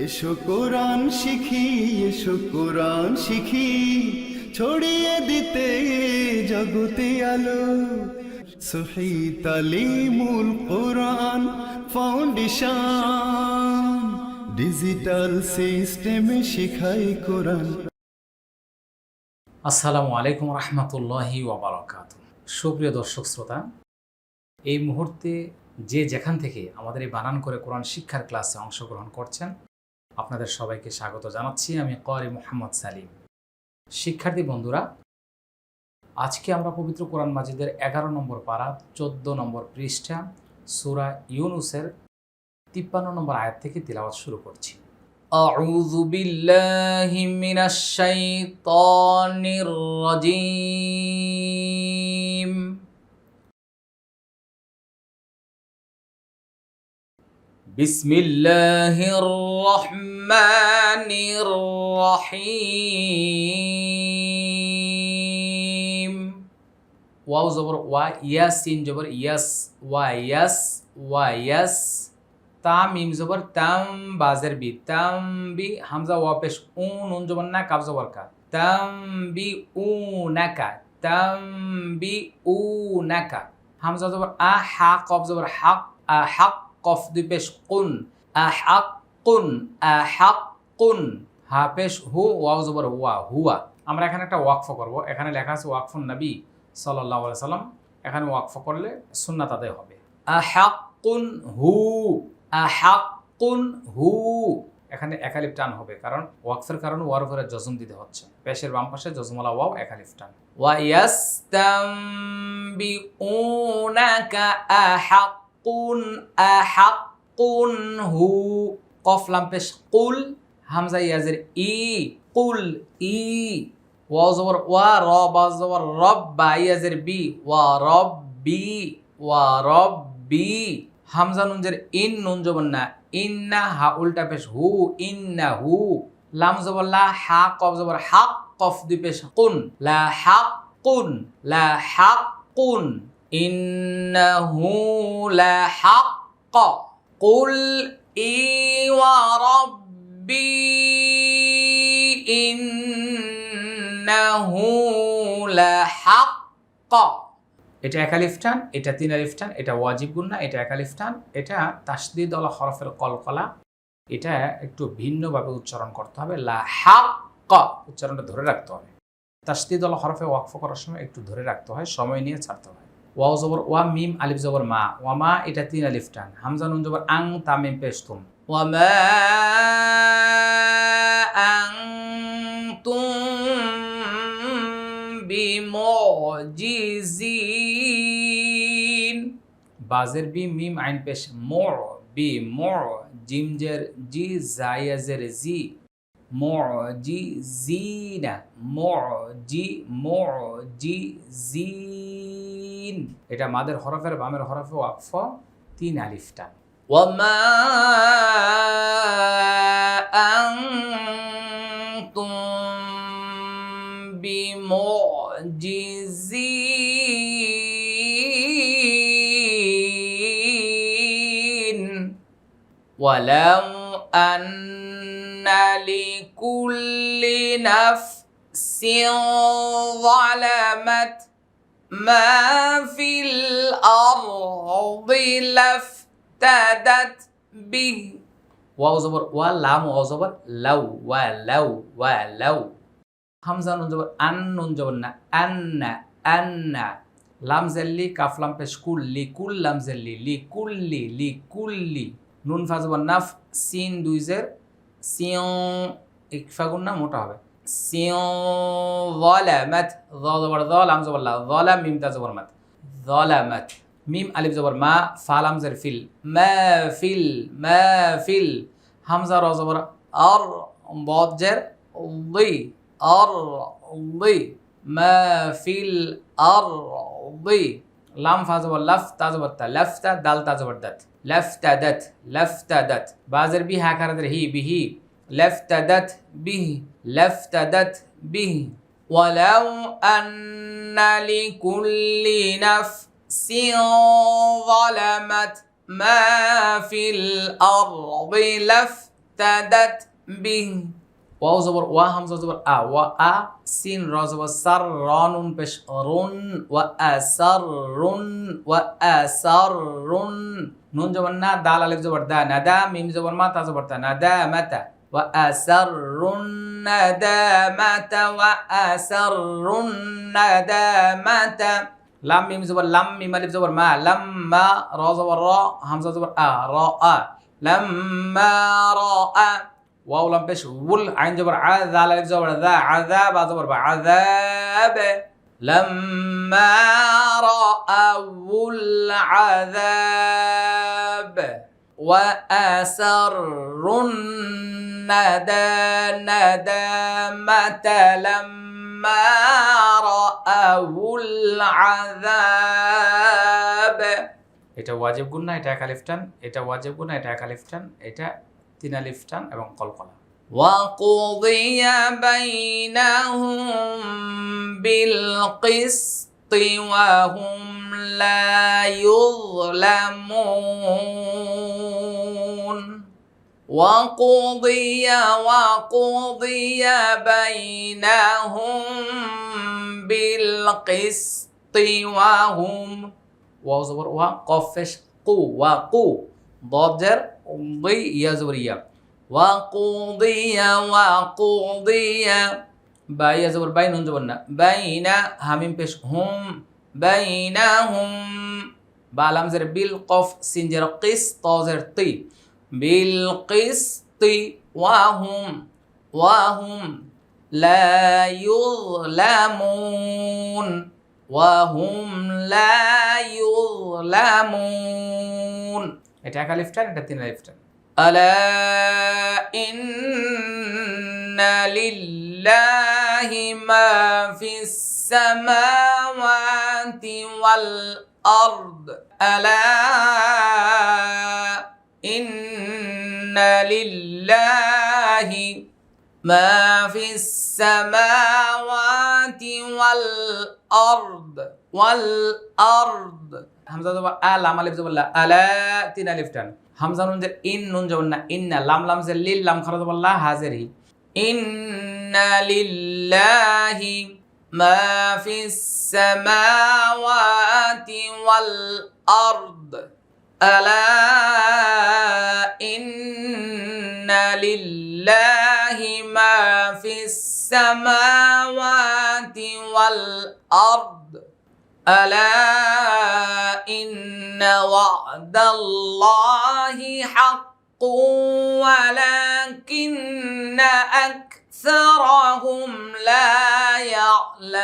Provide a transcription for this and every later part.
এসো কোরআন শিখি, এসো কোরআন শিখি, ছড়িয়ে দিতে জগতে আলো। সহি তালিমুল কোরআন ফাউন্ডেশন, ডিজিটাল সিস্টেমে শিখাই কোরআন। আসসালামু আলাইকুম রহমতুল্লাহি ওয়াবারাকাতুহু। সুপ্রিয় দর্শক শ্রোতা, এই মুহূর্তে যে যেখান থেকে আমাদের এই বানান করে কোরআন শিক্ষার ক্লাসে অংশগ্রহণ করছেন, আপনাদের সবাইকে স্বাগত জানাচ্ছি। আমি ক্বারি মুহাম্মদ সালিম। শিক্ষার্থী বন্ধুরা, আজকে আমরা পবিত্র কোরআন মাজিদের 11 নম্বর পারা 14 নম্বর পৃষ্ঠা সূরা ইউনূসের 53 নম্বর আয়াত থেকে তিলাওয়াত শুরু করছি। আউযু বিল্লাহি মিনাশ শাইতানির রাজীম। বিসমিল্লাহির রহমানির রহিম। ওয়াও জবর ওয়া, ইয়াস সিন জবর ইয়াস, ওয়া ইয়াস, ওয়া ইয়াস। তা মিম জবর তাম, বাজের বি, তাম বি, হামজা ওয়া পেশ উ, নুন জবর না, কাফ জবর কা, তাম বি উ নাকা, তাম বি উ নাকা। হামজা জবর আ, হা কফ জবর হক, আ হক কফ দুই পেশ কুন, আ হক কুন, আ হক কুন। হা পেশ হু, ওয়াও জবর ওয়া, হুয়া। আমরা এখানে একটা ওয়াকফ করব। এখানে লেখা আছে ওয়াকফুন নবী সাল্লাল্লাহু আলাইহি সাল্লাম। এখানে ওয়াকফ করলে সুন্নাত আদায় হবে। আ হক কুন হু, আহাক্কুন হু। এখানে একালিফ টান হবে, কারণ ওয়াকফের কারণে ওয়ার উপরে জজম দিতে হচ্ছে। পেশের বাম পাশে জজমওয়ালা ওয়াও, একালিফ টান। ওয়া ইয়াস্তামবিউনাকা আহাক্কুন, আহাক্কুন হু। কফ লাম পেশ কুল, হামজা ইয়াজের ই, কুল ই। ওয়া জবর ওয়া, র বা জবর রব, বা ইয়াজের বি, ওয়া রব্বি, ওয়া রব্বি। হামজা নুনজের ইন, নুন জবর না, ইন্না, হা উল্টা পেশ হু, ইন্না হু। লাম জবর লা, হা কফ জবর হাক, কফ দুই পেশ কুন, লা হাক কুন, লা হাক কুন। ইন্নাহু লা হাক। কুল ই ওয়া রাব্বি ইন্নাহু লা হাক। এটা একালিফ টান, এটা 3 আলিফ টান, এটা ওয়াজিব গুন্না, এটা একালিফ টান, এটা তাসদীদ ওয়ালা হরফের কলকলা। এটা একটু ভিন্নভাবে উচ্চারণ করতে হবে। লা হাক্কা উচ্চারণটা ধরে রাখতে হবে। তাসদীদ ওয়ালা হরফে ওয়াকফ করার সময় একটু ধরে রাখতে হয়, সময় নিয়ে ছাড়তে হয়। ওয়াও জবর ওয়া, মিম আলিফ জবর মা, ওয়া মা এটা 3 আলিফ টান। হামজা নুন জবর আং, তা মিম পেশ তুম। ওয়া মা আনতুম বিমুজিজিন। বাজের বি, মিম আইন পেশ মু, বি মু, জিমজের জি, জায়াজের জি, মুজিজিনা, মুজিজিন। এটা মাদের হরফের বামের হরফে ওয়াকফ, 3 আলিফ টান। ওয়ামা আনতুম বিমুজিজিন ওয়ালাউ আন্না লিকুল্লি নাফসিন যালামাত মা ফিল আরদি লাফতাদাত বিহি। ওয়াও জবর ওয়া, লাম ওয়াও জবর লাউ, ওয়া লাউ, ওয়া লাউ। হামজা নুন জবর আন, নুন জবর না, আন্না, আন্না। লাম জেল্লি, কাফ লাম পেশ কুল, লিকুল লাম জেল্লি, লিকুল্লি, লিকুল্লি। নুন ফা জবর নাফ, সিন দুই জের, সিও ইকফা গুন্না মোটা হবে। সিও যালামাত, য জবর য, লাম জবর লা, যালাম মিম তা জবর মাত, যালামাত। মিম আলিফ জবর মা, ফা লাম জের ফিল, মা ফিল, মা ফিল। হামজা র জবর আর, বদ জের দি, আরদি, মা ফিল আরদি। লাম ফা জবর লাফ, তা জবর তা, লাফতা, দাল তা জবর দাত, লাফতাদাত, লাফতাদাত। বাজের বি, হা কারাদের হি, বিহি, লাফতাদাত বিহি, লাফতাদাত বিহি। ওয়ালাউ আন্না লিকুল্লি নাফসিন যালামাত মা ফিল আরদি লাফতাদাত اهتدت به ওয়াও জবর ওয়া হামজা জবর আ ওয়া আ সিন র জবর সার র নুন পেশ রুন ওয়া আসাররুন ওয়া আসাররুন নুন জবর না দাল আলিফ জবর দা নাদা মিম জবর মা তা জবর তা নাদা মাতা ওয়া আসাররুন নাদামাতা ওয়া আসাররুন নাদামাতা লাম মিম জবর লাম মিম আলিফ জবর মা লাম্মা র জবর র হামজা জবর আ র আ লাম্মা র আ ওয়াও লাম পেশ উল আইন জবর আ দাল আলিফ জবর দা আযাব জবর বা আযাব লাম্মা রাআউল আযাব ওয়া আসাররুন নাদামাতা লাম্মা রাআউল আযাব এটা ওয়াজিব গুণ না, এটা এক আলিফ টান, এটা ওয়াজিব গুণ না, এটা এক আলিফ টান, এটা তিন আলিফ টান এবং কলকলা। وَقُضِيَ بَيْنَهُم بِالْقِسْطِ وَهُمْ لَا يُظْلَمُونَ وَقُضِيَ بَيْنَهُم بِالْقِسْطِ وَهُمْ ওয়াও জবর ওয়া কফ পেশ কু ওয়া কু ضاد جر ضي يا زبرية وقضي با يا زبر باي نون زبرنا بين هميم بيش هم بينهم با لام زر بالقف سين جر قس طا زر طي بالقسط وهم لا يظلمون وهم لا يظلمون এটা এক আলিফ টান, এটা তিন আলিফ টান। আলা ইন্না লিল্লাহি মা ফিস সামাওয়াতি ওয়াল আরদ আলা ইন্না লিল্লাহি মা ফিস সামাওয়াতি ওয়াল আরদ হামজা জবর আ লাম আলিফ জবর লা আলা তিন আলিফ টান হামজা নুন জের ইন নুন জবর না ইন্না লাম লাম জের লিল লাম খারা জবর লা হাজির হি ইন্না লিল্লাহি মা ফিস সামাওয়াতি ওয়াল আরদ আলা ইন্না লিল্লাহি মা ফিস সামাওয়াতি ওয়াল আরদ ألا إن وعد الله حق ولكن أكثرهم لا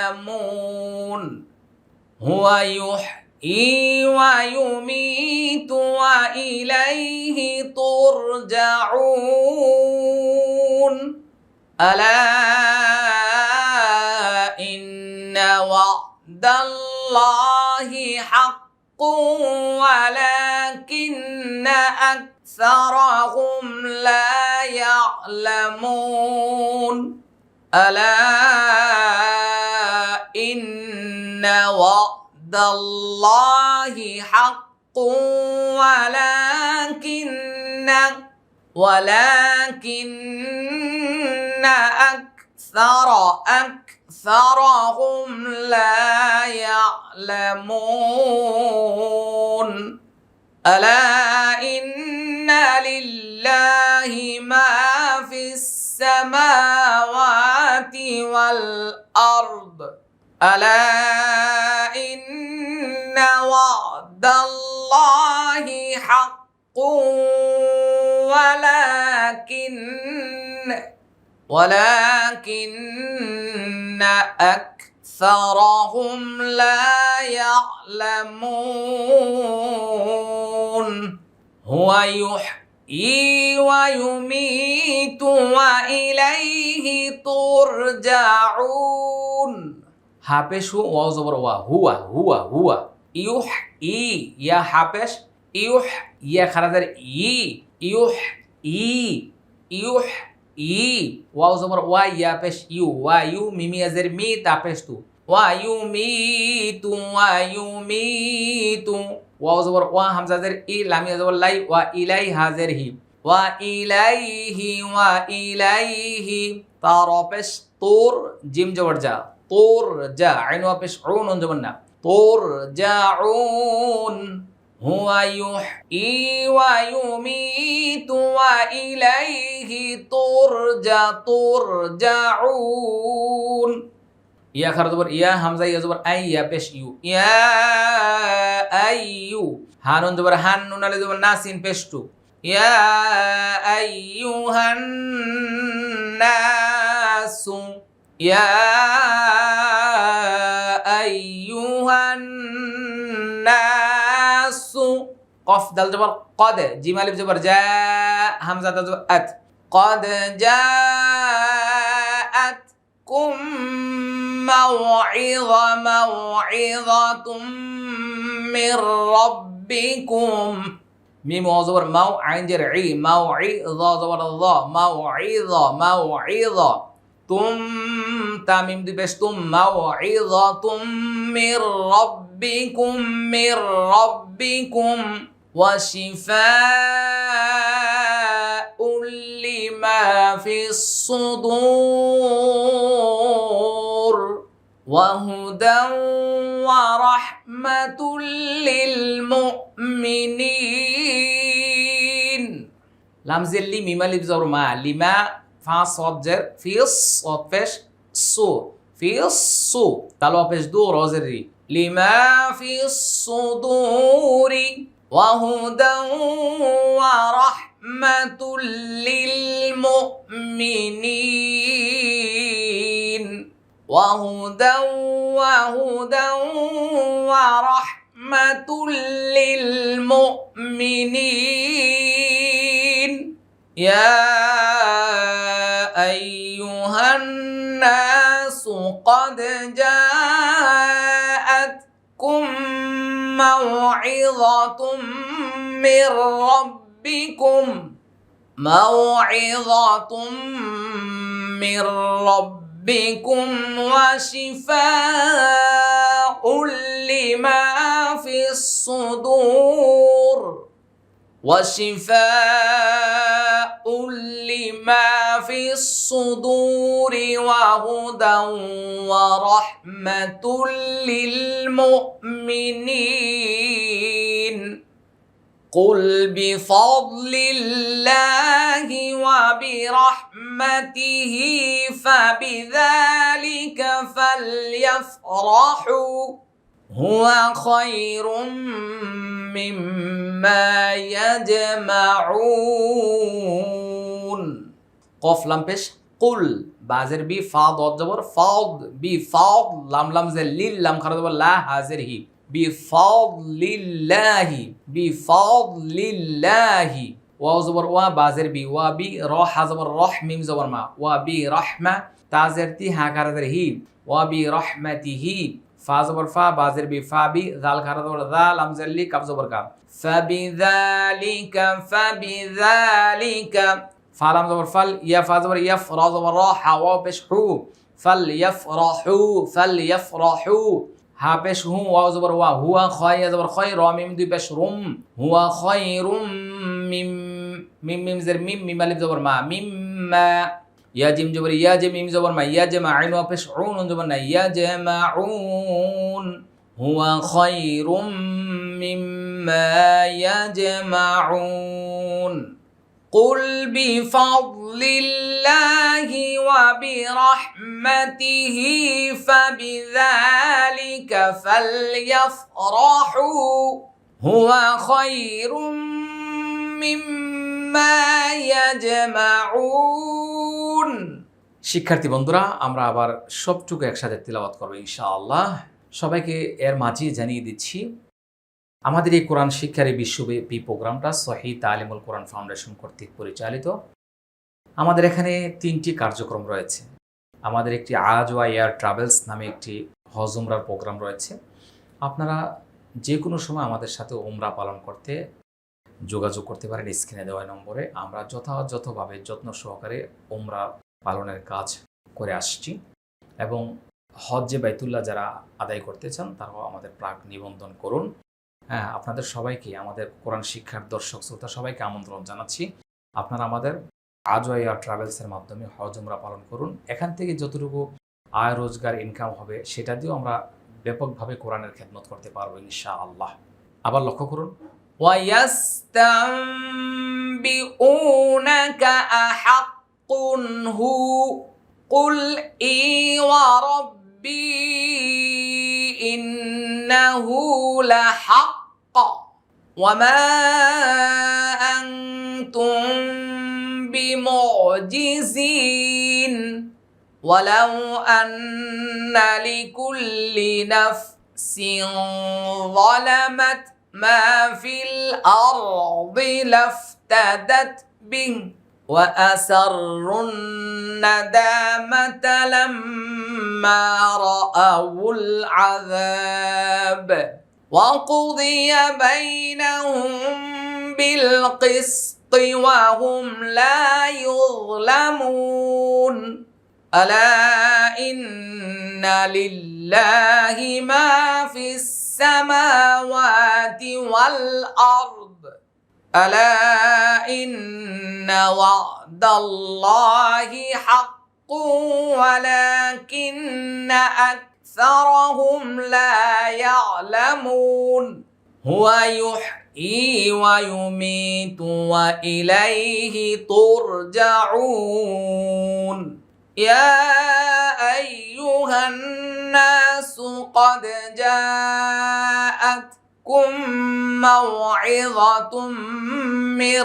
يعلمون هو يحيي ويميت وإليه ترجعون ألا إن وعد الله حق ولكن أكثرهم لا يعلمون ألا إن وعد الله حق ولكن أكثرهم لا يعلمون ألا إن لله ما في السماوات والأرض ألا إن وعد الله حق ولكن أكثرهم لا يعلمون هو يحيي ويميت وإليه ترجعون হাপেশ ওয়াও জবর ওয়া হুয়া হুয়া হুয়া ইউহ ই ইয়া হাপেশ ইউহ ইয়া খারাজার ই ইউহ ই ইউহ ই ওয়াও জবর ওয়া ইয়া পেশ ইউ ওয়া ইউ মিমি আজের মি তা পেশ তু ওয়া ইউ মি তু ওয়াও জবর ওয়া হামজা জের ই লাম ইয়া জবর লাই ওয়া ইলাই হাজের হি ওয়া ইলাইহি তার পেশ তোর জিম জবর যা তোর যা আইন পেশ উন জবর না তোর জাউন হুয়া ইউহয়ি ওয়া ইউমীতু ওয়া ইলাইহি তুরজাউন ইয়া খারা জবর ইয়া হামজা ইয়া জবর আই ইয়া পেশ ইউ ইয়া আইয়ু হানুন জবর হান নুন আলিফ জবর না সিন পেশ টু ইয়া আইয়ুহান নাসু ইয়া আইয়ুহান নাসু কফ দাল জবর কদ জিম আলিফ জবর জা হামজা তা জবর আত কদ জাআতকুম মাউইযাতুম মির রাব্বিকুম মিম ওয়া জবর মাউ আইন জের ই মাউইযা জবর যা মাউইযা তুম তামিম দুই পেশ তুম মাউইযাতুম মির রাব্বিকুম ওয়া শিফাউল লিমা ফিস সুদূর ওয়া হুদান ওয়া রাহমাতুল লিল মুমিনিন লাম জিল্লি মিম আলিফ জবর মা লিমা ফা সদ জের ফিস সদ পেশ সু ফিস সু তাল পেশ দু রজের রি লিমা ফিস সুদূরি ওয়া হুদান ওয়া রাহমাতুল লিল মুমিনিন ওয়া হুদান ওয়া রাহমাতুল লিল মুমিনিন ইয়া আইয়ুহান নাসু ক্বাদ জাআতকুম মাউইযাতুম মির রাব্বিকুম ওয়া শিফাউল লিমা ফিস সুদূর وشفاء لما في الصدور وهدى ورحمة للمؤمنين قل بفضل الله وبرحمته فبذلك فليفرحوا هو خير مما يجمعون قف لام পেশ কুল বাজের বি ফা দদ জবর ফাদ বি ফাদ লাম লাম জের লিল লাম খারা জবর লা হাজের হি বিফাদলিল্লাহি ওয়া জবর ওয়া বাজের বি ওয়া বি র হা জবর রহ মিম জবর মা ওয়া বি রাহমা তাজের তি হা খারা জের হি ওয়া বি রাহমাতিহি ফা জবর ফা বাজের বি ফা বি জাল খারা জবর জাল লাম জের লি কাফ জবর কাফ ফাবিযালিকা ফা লাম জবর ফাল ইয়া ফা জবর ইয়াফ রা জবর রা হা ওয়া পেশ হু ফালইয়াফরাহু হা পেশ হু ওয়া জবর ওয়া হুয়া খায় জবর খায় রা মিম দুই পেশ রুম হুয়া খায়রুম মিম মিম জের মিম মিম আলিফ জবর মা মিম্মা ইয়া জিম জবর ইয়া জে মিম জবর মা ইয়া জে মা আইন ওয়া পেশ উন জবর না ইয়া জামাউন হুয়া খায়রুম মিম্মা ইয়াজমাউন قل بفضل الله وبرحمته فبذلك فليفرحوا هو خير مما يجمعون শিক্ষার্থী বন্ধুরা আমরা আবার সবটুকু একসাথে তিলাওয়াত করব ইনশাআল্লাহ। সবাইকে এর মাঝে জানিয়ে দিচ্ছি আমাদের এই কোরআন শিক্ষার এই বিশ্বব্যাপী প্রোগ্রামটা সহিহ তালিমুল কোরআন ফাউন্ডেশন কর্তৃক পরিচালিত। আমাদের এখানে 3টি কার্যক্রম রয়েছে। আমাদের একটি আজ ওয়া এয়ার ট্রাভেলস নামে একটি হজ উমরার প্রোগ্রাম রয়েছে। আপনারা যে কোনো সময় আমাদের সাথে উমরা পালন করতে যোগাযোগ করতে পারেন স্ক্রিনে দেওয়া নম্বরে। আমরা যথাযথভাবে যত্ন সহকারে উমরা পালনের কাজ করে আসছি এবং হজ্জে বাইতুল্লাহ যারা আদায় করতে চান তারাও আমাদের প্রাক নিবন্ধন করুন। হ্যাঁ, আপনাদের সবাইকে আমাদের কোরআন শিক্ষার দর্শক শ্রোতা সবাইকে আমন্ত্রণ জানাচ্ছি। আপনারা আমাদের আজওয়া ট্রাভেলসের মাধ্যমে হজ উমরা পালন করুন। এখান থেকে যতটুকু আয় রোজগার ইনকাম হবে সেটা দিয়েও আমরা ব্যাপকভাবে কোরআনের খেদমত করতে পারবো ইনশাআল্লাহ। আবার লক্ষ্য করুন, ويستنبئونك أحق هو قل إي وربي إنه لحق وما أنتم بمعجزين ولو أن لكل نفس ظلمت ما في الأرض لافتدت به وأسروا الندامة لما رأوا العذاب وقضي بينهم بالقسط وهم لا يظلمون ألا إن لله ما في السماوات والأرض ألا إن وعد الله حق ولكن أكثرهم لا يعلمون هو يحيي ويميت وإليه ترجعون يا أيها الناس قد جاءتكم موعظة من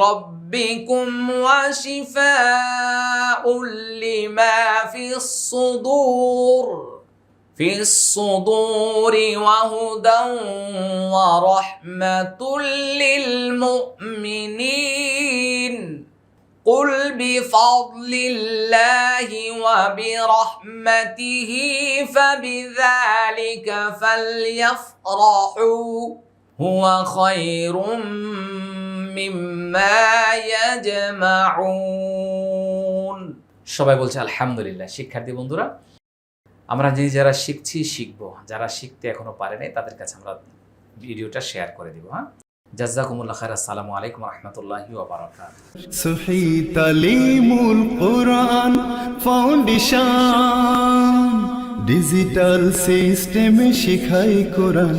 ربكم وشفاء لما في الصدور وهدى ورحمة للمؤمنين قل بفضل الله وبرحمته فبذلك فليفرحوا هو خير مما يجمعون সবাই বলছে আলহামদুলিল্লাহ। শিক্ষার্থী বন্ধুরা, আমরা যারা শিখবো, যারা শিখতে এখনো পারে নাই তাদের কাছে আমরা ভিডিওটা শেয়ার করে দিব। হ্যাঁ, জাযাকুমুল্লাহ খাইর। আসসালামু আলাইকুম ওয়া রাহমাতুল্লাহি ওয়া বারাকাতুহু। সহি তালিমুল কোরআন ফাউন্ডেশন ডিজিটাল সিস্টেমে শিখাই কোরআন।